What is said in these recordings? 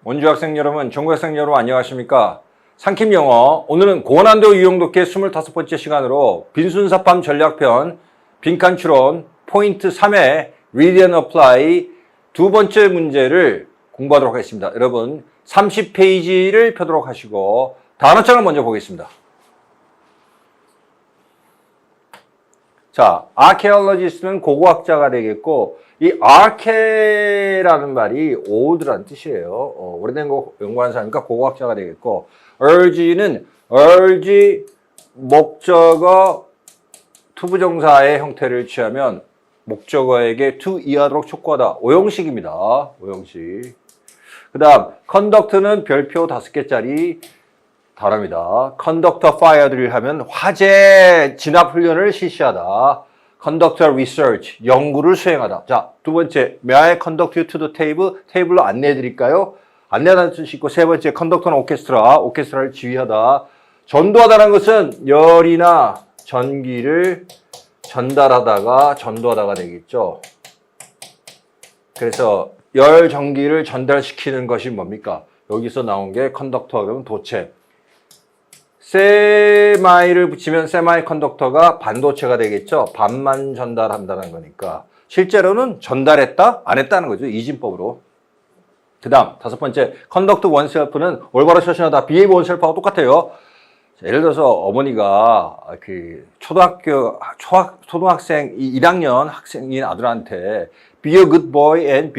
원주 학생 여러분, 전국 학생 여러분 안녕하십니까? 상킴 영어, 오늘은 고난도 유용독해 25번째 시간으로 빈순사팜 전략편, 빈칸 추론, 포인트 3회 Read and Apply 두 번째 문제를 공부하도록 하겠습니다. 여러분 30페이지를 펴도록 하시고 단어장을 먼저 보겠습니다. 자, archaeologist는 고고학자가 되겠고, 이 archae라는 말이 old라는 뜻이에요. 오래된 거 연구하는 사람이니까 고고학자가 되겠고, urge는 urge 목적어 투부정사의 형태를 취하면 목적어에게 to 이하도록 촉구하다. 오형식입니다. 오형식. 그 다음 conduct는 별표 5개짜리 단어입니다. conduct fire를 하면 화재 진압 훈련을 실시하다. conduct research, 연구를 수행하다. 자, 두 번째, may I conduct you to the table? 테이블로 안내해 드릴까요? 안내하다는 뜻이 있고, 세 번째, conduct는 오케스트라, 오케스트라를 지휘하다. 전도하다는 것은 열이나 전기를 전도하다가 되겠죠. 그래서 열, 전기를 전달시키는 것이 뭡니까? 여기서 나온 게 컨덕터, 그러면 도체. 세마이를 붙이면 세마이 컨덕터가 반도체가 되겠죠. 반만 전달한다는 거니까. 실제로는 전달했다? 안 했다는 거죠. 이진법으로. 그 다음, 다섯 번째, conduct oneself는 올바로 처신하다. behave oneself하고 똑같아요. 예를 들어서 어머니가 초등학생 1학년 학생인 아들한테 be a good boy and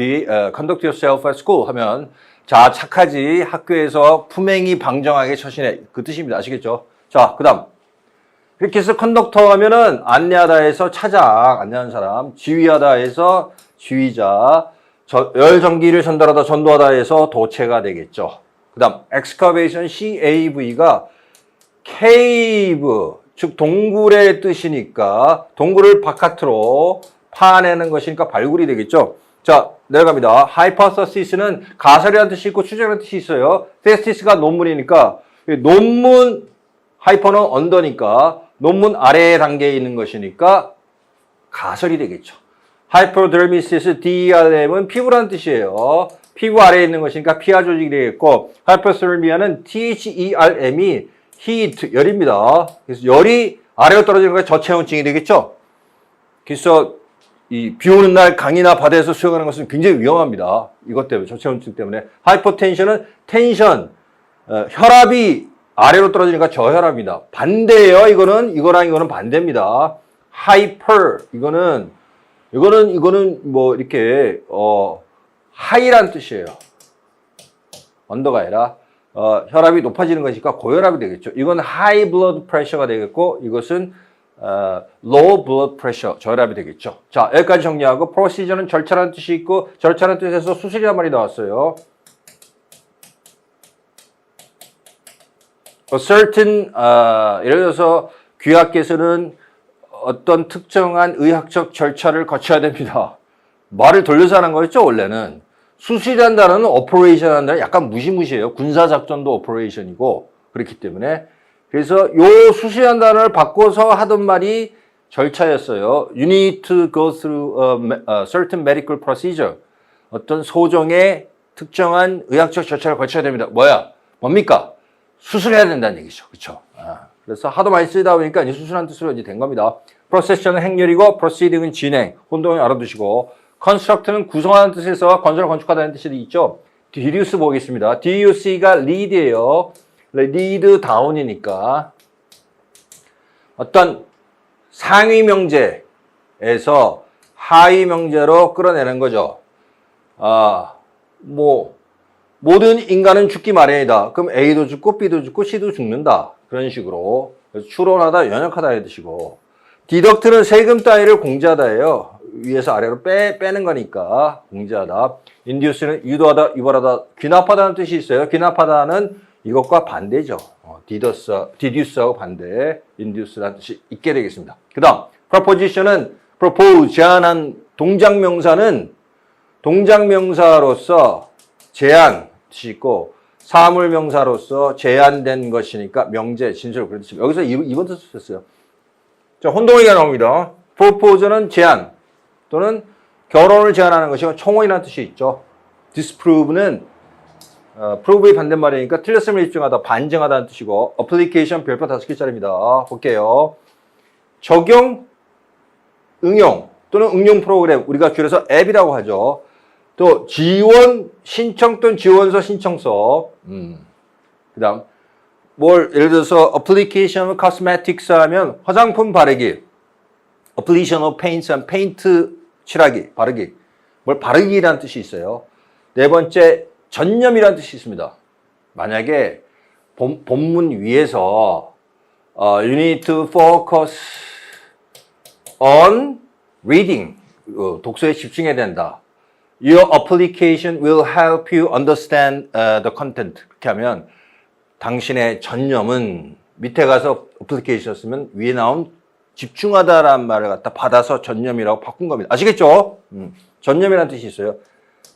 conduct yourself at school 하면 자, 착하지 학교에서 품행이 방정하게 처신해. 그 뜻입니다. 아시겠죠? 자, 그 다음 이렇게 해서 컨덕터 하면은 안내하다에서 차장, 안내하는 사람, 지휘하다에서 지휘자, 열전기를 전달하다, 전도하다에서 도체가 되겠죠. 그 다음 excavation, CAV가 cave, 즉 동굴의 뜻이니까 동굴을 바깥으로 파내는 것이니까 발굴이 되겠죠. 자, 내려갑니다. hypothesis는 가설이라는 뜻이 있고 추정이라는 뜻이 있어요. thesis가 논문이니까 논문, hyper는 언더니까 논문 아래 단계에 있는 것이니까 가설이 되겠죠. hypodermisis, DERM은 피부라는 뜻이에요. 피부 아래에 있는 것이니까 피하 조직이 되겠고, hypothermia는 THERM이 heat, 열입니다. 그래서 열이 아래로 떨어지는 게 저체온증이 되겠죠. 그래서 이 비 오는 날 강이나 바다에서 수영하는 것은 굉장히 위험합니다. 이것 때문에, 저체온증 때문에. 하이퍼텐션은 텐션, 혈압이 아래로 떨어지니까 저혈압입니다. 반대예요. 이거는 반대입니다. 하이퍼, 이거는 뭐 이렇게 하이란 뜻이에요. 언더가 아니라 혈압이 높아지는 것이니까 고혈압이 되겠죠. 이건 high blood pressure가 되겠고, 이것은 low blood pressure, 저혈압이 되겠죠. 자, 여기까지 정리하고, procedure는 절차라는 뜻이 있고, 절차라는 뜻에서 수술이란 말이 나왔어요. A certain, 예를 들어서 귀하께서는 어떤 특정한 의학적 절차를 거쳐야 됩니다. 말을 돌려서 하는 거였죠, 원래는. 수술이라는 단어는 operation이라는 단어는 약간 무시무시해요. 군사작전도 operation이고, 그렇기 때문에. 그래서 요 수시한 단어를 바꿔서 하던 말이 절차였어요. You need to go through a certain medical procedure. 어떤 소정의 특정한 의학적 절차를 거쳐야 됩니다. 뭡니까? 수술해야 된다는 얘기죠. 그렇죠? 그래서 하도 많이 쓰다 보니까 이제 수술한 뜻으로 이제 된 겁니다. procession은 행렬이고, proceeding은 진행, 혼동을 알아두시고, construct는 구성하는 뜻에서 건설을 건축하다는 뜻이 있죠. deduce 보겠습니다. DUC가 lead예요. lead down이니까 어떤 상위 명제에서 하위 명제로 끌어내는 거죠. 모든 인간은 죽기 마련이다. 그럼 A도 죽고 B도 죽고 C도 죽는다. 그런 식으로. 그래서 추론하다, 연역하다의 뜻이고. 디덕트는 세금 따위를 공제하다예요. 위에서 아래로 빼는 거니까 공제하다. 인듀스는 유도하다, 유발하다, 귀납하다는 뜻이 있어요. 귀납하다는 이것과 반대죠. 디듀스하고 반대, 인듀스라는 뜻이 있게 되겠습니다. 그 다음, proposition은 propose, 제안한, 동작명사는 동작명사로서 제안 뜻이 있고, 사물명사로서 제안된 것이니까 명제, 진술, 그런 뜻입니다. 여기서 이번 뜻을 썼어요. 자, 혼동이가 나옵니다. propose는 제안 또는 결혼을 제안하는 것이고, 청혼이라는 뜻이 있죠. disprove는 prove의 반대말이니까 틀렸음을 입증하다, 반증하다는 뜻이고 application 별표 5개짜리입니다. 볼게요. 적용, 응용 또는 응용 프로그램, 우리가 줄여서 앱이라고 하죠. 또 지원 신청 또는 지원서 신청서. 그다음 예를 들어서 application of cosmetics 하면 화장품 바르기, application of paints 하면 페인트 칠하기, 바르기. 바르기라는 뜻이 있어요. 네 번째 전념이라는 뜻이 있습니다. 만약에 본문 위에서 you need to focus on reading, 독서에 집중해야 된다. Your application will help you understand the content. 그렇게 하면 당신의 전념은 밑에 가서 application 쓰면 위에 나온 집중하다라는 말을 갖다 받아서 전념이라고 바꾼 겁니다. 아시겠죠? 전념이라는 뜻이 있어요.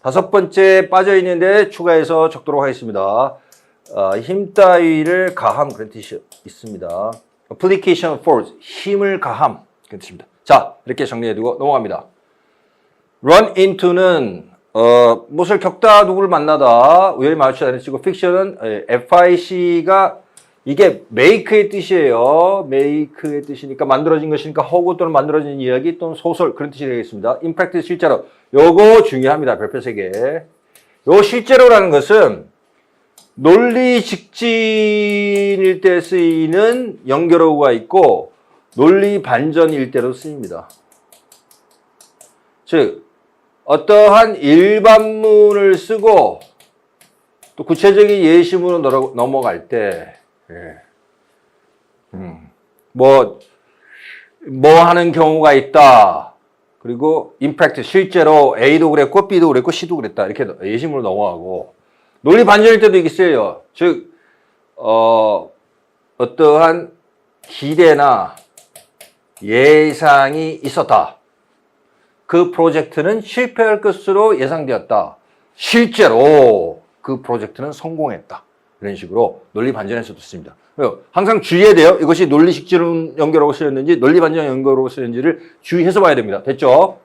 5번째 빠져있는데 추가해서 적도록 하겠습니다. 힘 따위를 가함 그런 뜻이 있습니다. application force, 힘을 가함 그런 뜻입니다. 자, 이렇게 정리해두고 넘어갑니다. run into는 무엇을 겪다 누구를 만나다 우연히 마주치다는 뜻이고 fiction은 FIC가 이게 make의 뜻이에요. make의 뜻이니까 만들어진 것이니까 허구 또는 만들어진 이야기 또는 소설 그런 뜻이 되겠습니다. in practice 실제로 요거 중요합니다. 별표 3개. 요 실제로라는 것은 논리 직진일 때 쓰이는 연결어구가 있고 논리 반전일 때로 쓰입니다. 즉 어떠한 일반문을 쓰고 또 구체적인 예시문으로 넘어갈 때 뭐 하는 경우가 있다. 그리고 임팩트 실제로 A도 그랬고 B도 그랬고 C도 그랬다. 이렇게 예시문으로 넘어가고 논리 반전일 때도 있어요. 즉 어떠한 기대나 예상이 있었다. 그 프로젝트는 실패할 것으로 예상되었다. 실제로 그 프로젝트는 성공했다. 이런 식으로 논리 반전에서도 씁니다. 항상 주의해야 돼요. 이것이 논리 직진 연결하고 쓰였는지 논리 반전 연결하고 쓰였는지를 주의해서 봐야 됩니다. 됐죠?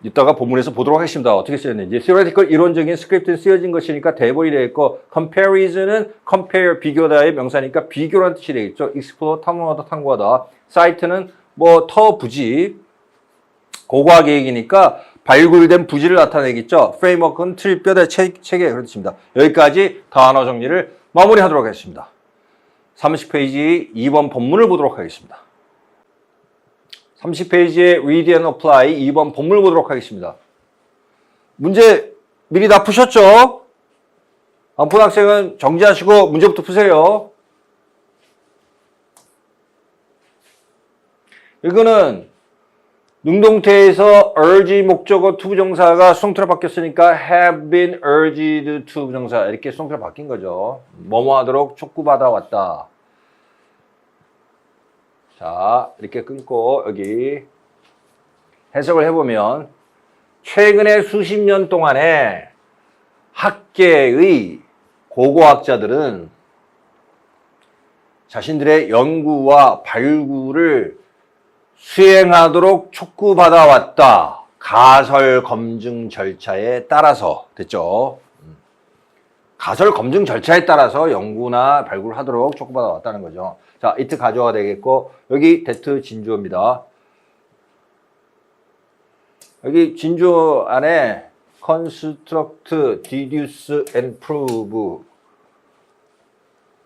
이따가 본문에서 보도록 하겠습니다. 어떻게 쓰였는지. theoretical 이론적인 스크립트는 쓰여진 것이니까 대본이 되겠고 comparison은 compare 비교다의 명사니까 비교라는 뜻이 되겠죠. explore 탐험하다 탐구하다. cite는 터 부지 고고화 계획이니까 발굴된 부지를 나타내겠죠. framework는 틀, 뼈대, 체계 그런 뜻입니다. 여기까지 단어 정리를 마무리하도록 하겠습니다. 30페이지 2번 본문을 보도록 하겠습니다. 30페이지에 read and apply 2번 본문을 보도록 하겠습니다. 문제 미리 다 푸셨죠? 안 푼 학생은 정지하시고 문제부터 푸세요. 이거는 능동태에서 urge 목적어 투부정사가 수동태로 바뀌었으니까 have been urged 투부정사 이렇게 수동태로 바뀐 거죠. 뭐뭐 하도록 촉구받아 왔다. 자, 이렇게 끊고 여기 해석을 해보면 최근에 수십 년 동안에 학계의 고고학자들은 자신들의 연구와 발굴을 수행하도록 촉구받아 왔다. 가설 검증 절차에 따라서 됐죠. 가설 검증 절차에 따라서 연구나 발굴을 하도록 촉구받아 왔다는 거죠. 자, it 가져가 되겠고 여기 that 진주어입니다. 여기 진주어 안에 construct, deduce and prove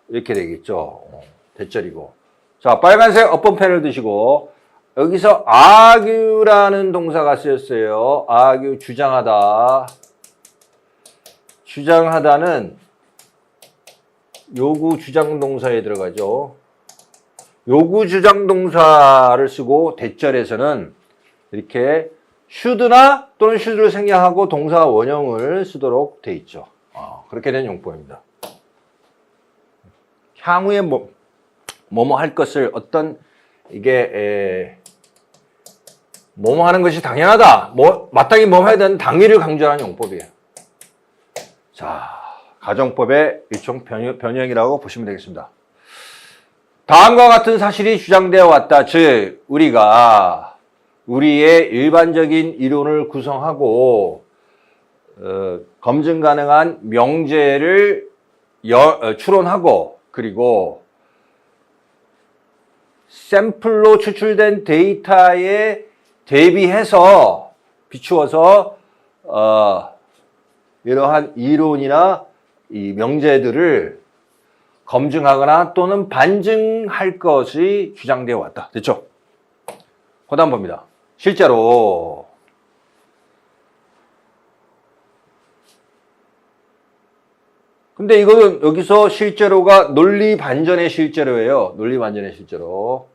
이렇게 되겠죠. 대절이고. 자, 빨간색 어법펜을 드시고 여기서 argue라는 동사가 쓰였어요. argue 주장하다. 주장하다는 요구 주장 동사에 들어가죠. 요구 주장 동사를 쓰고 대절에서는 이렇게 should나 또는 should를 생략하고 동사 원형을 쓰도록 돼 있죠. 그렇게 된 용법입니다. 향후에 뭐뭐 할 것을 어떤 이게 뭐뭐 하는 것이 당연하다. 마땅히 뭐뭐 해야 되는 당위를 강조하는 용법이에요. 자, 가정법의 일종 변형이라고 보시면 되겠습니다. 다음과 같은 사실이 주장되어 왔다. 즉, 우리가 우리의 일반적인 이론을 구성하고 검증 가능한 명제를 추론하고 그리고 샘플로 추출된 데이터에 대비해서 비추어서 이러한 이론이나 이 명제들을 검증하거나 또는 반증할 것이 주장되어 왔다. 됐죠? 그다음 봅니다. 실제로 근데 이거는 여기서 실제로가 논리 반전의 실제로예요. 논리 반전의 실제로.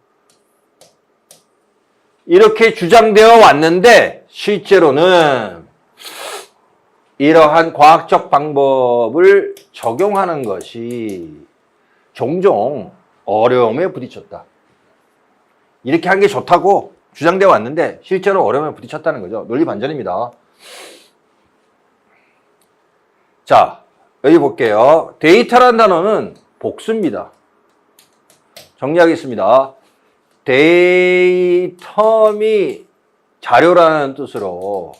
이렇게 주장되어 왔는데 실제로는 이러한 과학적 방법을 적용하는 것이 종종 어려움에 부딪혔다. 이렇게 한 게 좋다고 주장되어 왔는데 실제로 어려움에 부딪혔다는 거죠. 논리 반전입니다. 자, 여기 볼게요. 데이터란 단어는 복수입니다. 정리하겠습니다. 데이텀이 자료라는 뜻으로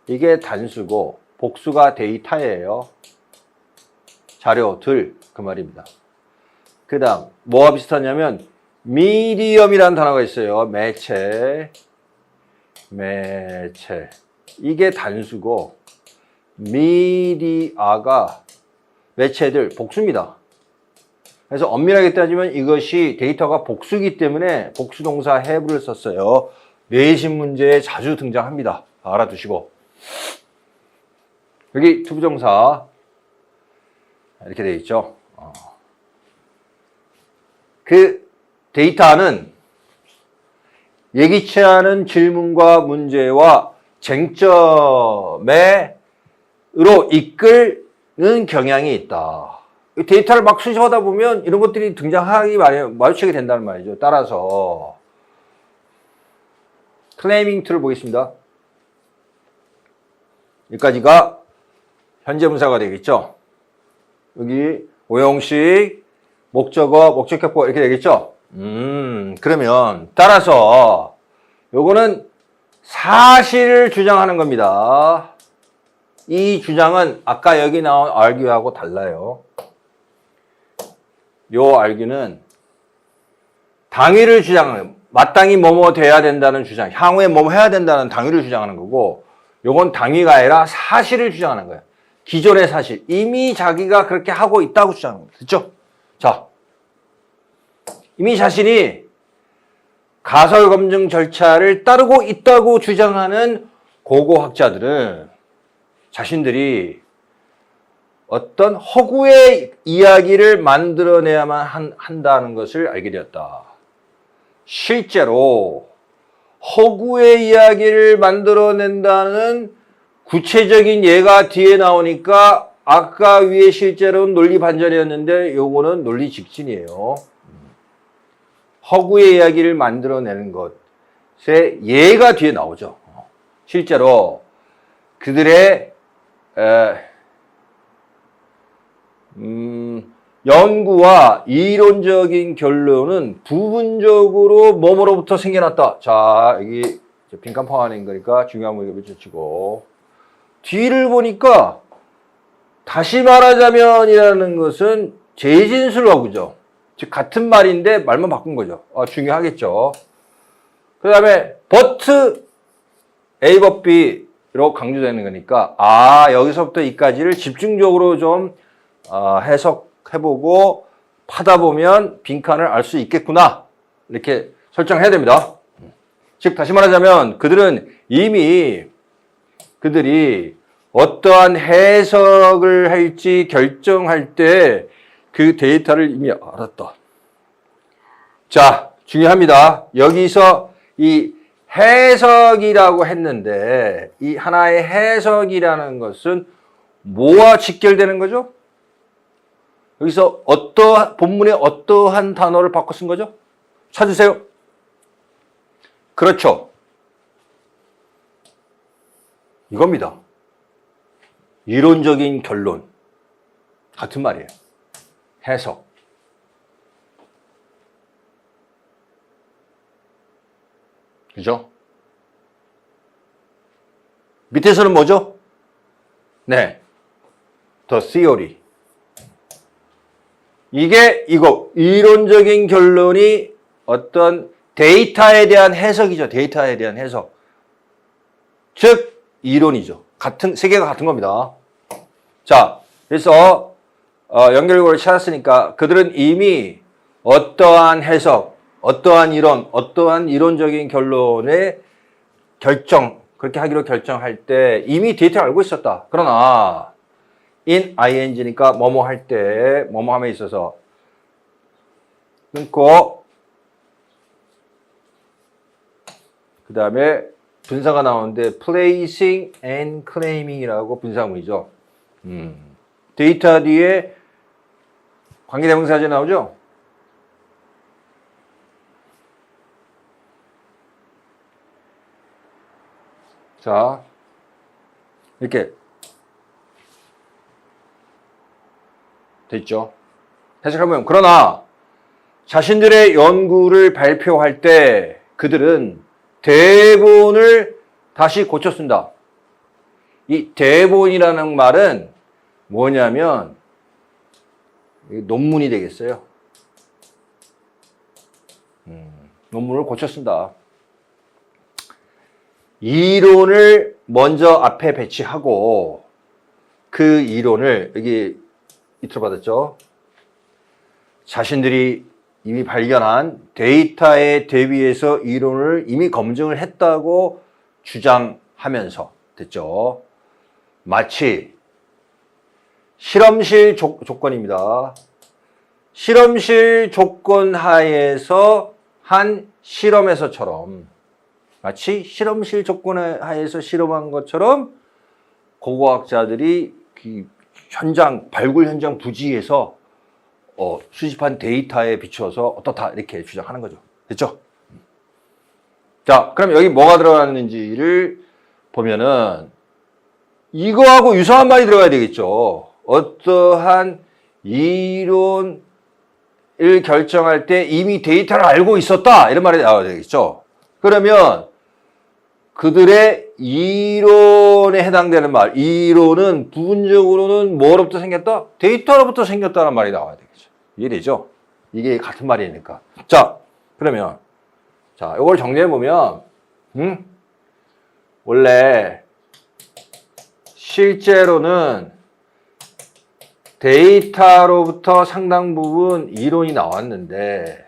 이게 단수고 복수가 데이터예요. 자료들 그 말입니다. 그 다음 뭐와 비슷하냐면 미디엄이라는 단어가 있어요. 매체 이게 단수고 미디어가 매체들 복수입니다. 그래서 엄밀하게 따지면 이것이 데이터가 복수이기 때문에 복수동사 have를 썼어요. 내신 문제에 자주 등장합니다. 알아두시고 여기 투부정사 이렇게 되어 있죠. 그 데이터는 예기치 않은 질문과 문제와 쟁점으로 이끌는 경향이 있다. 데이터를 막 수집하다 보면 이런 것들이 등장하기 마주치게 된다는 말이죠. 따라서 클레이밍 툴을 보겠습니다. 여기까지가 현재 분사가 되겠죠. 여기 오형식, 목적어, 목적격보 이렇게 되겠죠. 그러면 따라서 요거는 사실을 주장하는 겁니다. 이 주장은 아까 여기 나온 argue하고 달라요. 요 argue는 당위를 주장하는, 마땅히 뭐뭐 돼야 된다는 주장, 향후에 뭐뭐 해야 된다는 당위를 주장하는 거고, 요건 당위가 아니라 사실을 주장하는 거예요. 기존의 사실. 이미 자기가 그렇게 하고 있다고 주장하는 겁니다. 됐죠? 자, 이미 자신이 가설 검증 절차를 따르고 있다고 주장하는 고고학자들은 자신들이 어떤 허구의 이야기를 만들어내야만 한다는 것을 알게 되었다. 실제로 허구의 이야기를 만들어낸다는 구체적인 예가 뒤에 나오니까 아까 위에 실제로는 논리 반전이었는데 요거는 논리 직진이에요. 허구의 이야기를 만들어내는 것의 예가 뒤에 나오죠. 실제로 그들의 연구와 이론적인 결론은 부분적으로 뭐뭐로부터 생겨났다. 자, 여기 빈칸 포함인 거니까 중요한 문제가 붙여치고 뒤를 보니까 다시 말하자면이라는 것은 재진술어구죠. 즉 같은 말인데 말만 바꾼 거죠. 중요하겠죠. 그 다음에 but A, B로 강조되는 거니까 여기서부터 이까지를 집중적으로 좀 해석해보고 파다 보면 빈칸을 알 수 있겠구나. 이렇게 설정해야 됩니다. 즉 다시 말하자면 그들이 어떠한 해석을 할지 결정할 때 그 데이터를 이미 알았다. 자, 중요합니다. 여기서 이 해석이라고 했는데 이 하나의 해석이라는 것은 뭐와 직결되는 거죠? 여기서 본문에 어떠한 단어를 바꿔 쓴 거죠? 찾으세요. 그렇죠. 이겁니다. 이론적인 결론. 같은 말이에요. 해석. 그죠? 밑에서는 뭐죠? 네. The theory. 이게 이거 이론적인 결론이 어떤 데이터에 대한 해석이죠. 데이터에 대한 해석. 즉 이론이죠. 세계가 같은 겁니다. 자, 그래서 연결고리를 찾았으니까 그들은 이미 어떠한 해석, 어떠한 이론, 어떠한 이론적인 결론의 그렇게 하기로 결정할 때 이미 데이터를 알고 있었다. 그러나 in ing니까 뭐뭐 할 때, 뭐뭐 함에 있어서 끊고 그 다음에 분사가 나오는데 placing and claiming이라고 분사문이죠. 데이터 뒤에 관계대명사제 나오죠? 자, 이렇게 됐죠. 해석해보면 그러나 자신들의 연구를 발표할 때 그들은 대본을 다시 고쳐 쓴다. 이 대본이라는 말은 뭐냐면 논문이 되겠어요. 논문을 고쳐 쓴다. 이론을 먼저 앞에 배치하고 그 이론을 여기 밑으로 받았죠. 자신들이 이미 발견한 데이터에 대비해서 이론을 이미 검증을 했다고 주장하면서 됐죠. 마치 실험실 조건입니다. 실험실 조건 하에서 한 실험에서처럼 마치 실험실 조건 하에서 실험한 것처럼 고고학자들이 발굴 현장 부지에서 수집한 데이터에 비추어서 어떻다 이렇게 주장하는 거죠. 됐죠? 자, 그럼 여기 뭐가 들어갔는지를 보면은 이거하고 유사한 말이 들어가야 되겠죠. 어떠한 이론을 결정할 때 이미 데이터를 알고 있었다 이런 말이 나와야 되겠죠. 그러면 그들의 이론에 해당되는 말, 이론은 부분적으로는 뭐로부터 생겼다? 데이터로부터 생겼다는 말이 나와야 되겠죠. 이해되죠? 이게 같은 말이니까. 자, 그러면 자, 이걸 정리해보면 원래 실제로는 데이터로부터 상당 부분 이론이 나왔는데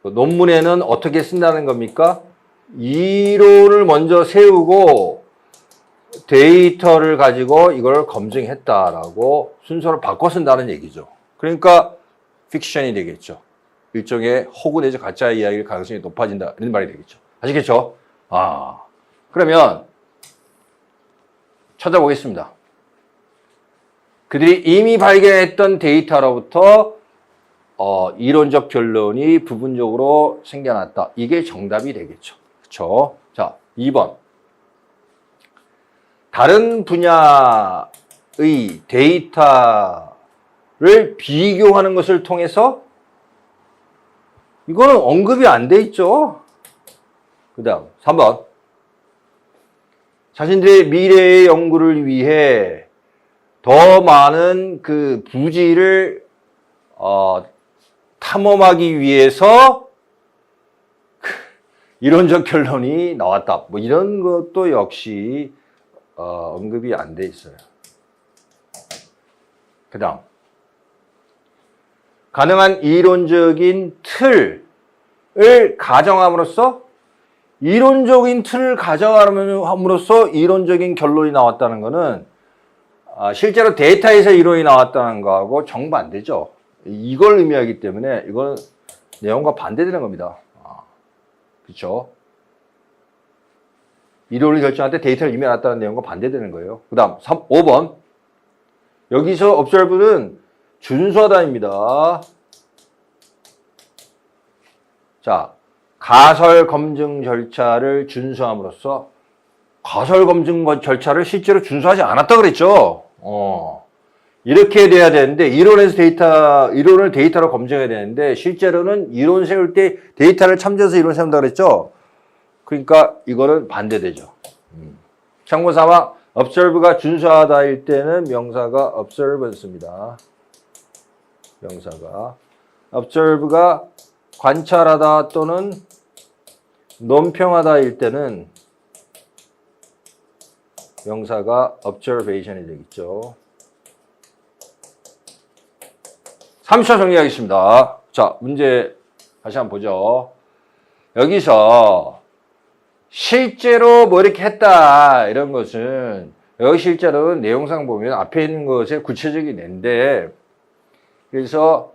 논문에는 어떻게 쓴다는 겁니까? 이론을 먼저 세우고 데이터를 가지고 이걸 검증했다라고 순서를 바꿔 쓴다는 얘기죠. 그러니까 픽션이 되겠죠. 일종의 허구 내지 가짜 이야기일 가능성이 높아진다 이런 말이 되겠죠. 아시겠죠? 그러면 찾아보겠습니다. 그들이 이미 발견했던 데이터로부터 이론적 결론이 부분적으로 생겨났다. 이게 정답이 되겠죠. 그렇죠? 자, 2번. 다른 분야의 데이터를 비교하는 것을 통해서 이거는 언급이 안 돼 있죠. 그 다음 3번. 자신들의 미래의 연구를 위해 더 많은 그 부지를 탐험하기 위해서 이론적 결론이 나왔다. 뭐 이런 것도 역시 언급이 안 돼 있어요. 그 다음 가능한 이론적인 틀을 가정함으로써 이론적인 틀을 가정함으로써 이론적인 결론이 나왔다는 것은 실제로 데이터에서 이론이 나왔다는 거하고 정반대죠. 이걸 의미하기 때문에 이건 내용과 반대되는 겁니다. 그렇죠? 이론을 결정할 때 데이터를 이미 나왔다는 내용과 반대되는 거예요. 그 다음 5번. 여기서 observe는 준수하다입니다. 자, 가설 검증 절차를 준수함으로써 가설 검증 절차를 실제로 준수하지 않았다 그랬죠. 이렇게 돼야 되는데 이론을 데이터로 검증해야 되는데 실제로는 이론 세울 때 데이터를 참조해서 이론 세운다 그랬죠. 그러니까 이거는 반대되죠. 참고삼아 observe가 준수하다일 때는 명사가 observe였습니다. 명사가. observe가 관찰하다 또는 논평하다일 때는 명사가 observation이 되겠죠. 3차 정리하겠습니다. 자, 문제 다시 한번 보죠. 여기서 실제로 뭐 이렇게 했다 이런 것은 여기 실제로는 내용상 보면 앞에 있는 것에 구체적인 예인데 그래서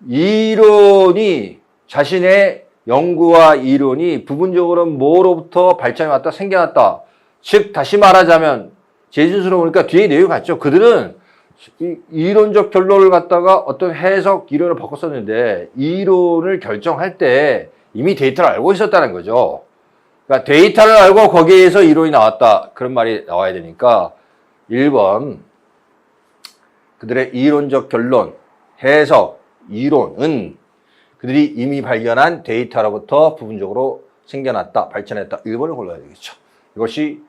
이론이 자신의 연구와 이론이 부분적으로 뭐로부터 발전해 왔다 생겨났다. 즉 다시 말하자면 제준수로 보니까 뒤에 내용 같죠. 그들은 이론적 결론을 갖다가 어떤 해석 이론을 바꿨었는데 이론을 결정할 때 이미 데이터를 알고 있었다는 거죠. 그러니까 데이터를 알고 거기에서 이론이 나왔다. 그런 말이 나와야 되니까 1번 그들의 이론적 결론, 해석, 이론은 그들이 이미 발견한 데이터로부터 부분적으로 생겨났다, 발전했다. 1번을 골라야 되겠죠. 이것이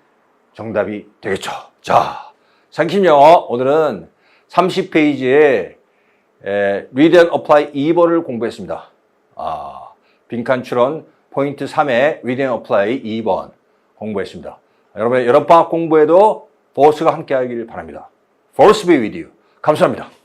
정답이 되겠죠. 자, 상식 영어 오늘은 30페이지에 Read and Apply 2번을 공부했습니다. 빈칸 추론 포인트 3에 Read and Apply 2번 공부했습니다. 여러분, 여름방학 공부에도 포스가 함께 하길 바랍니다. Force be with you. 감사합니다.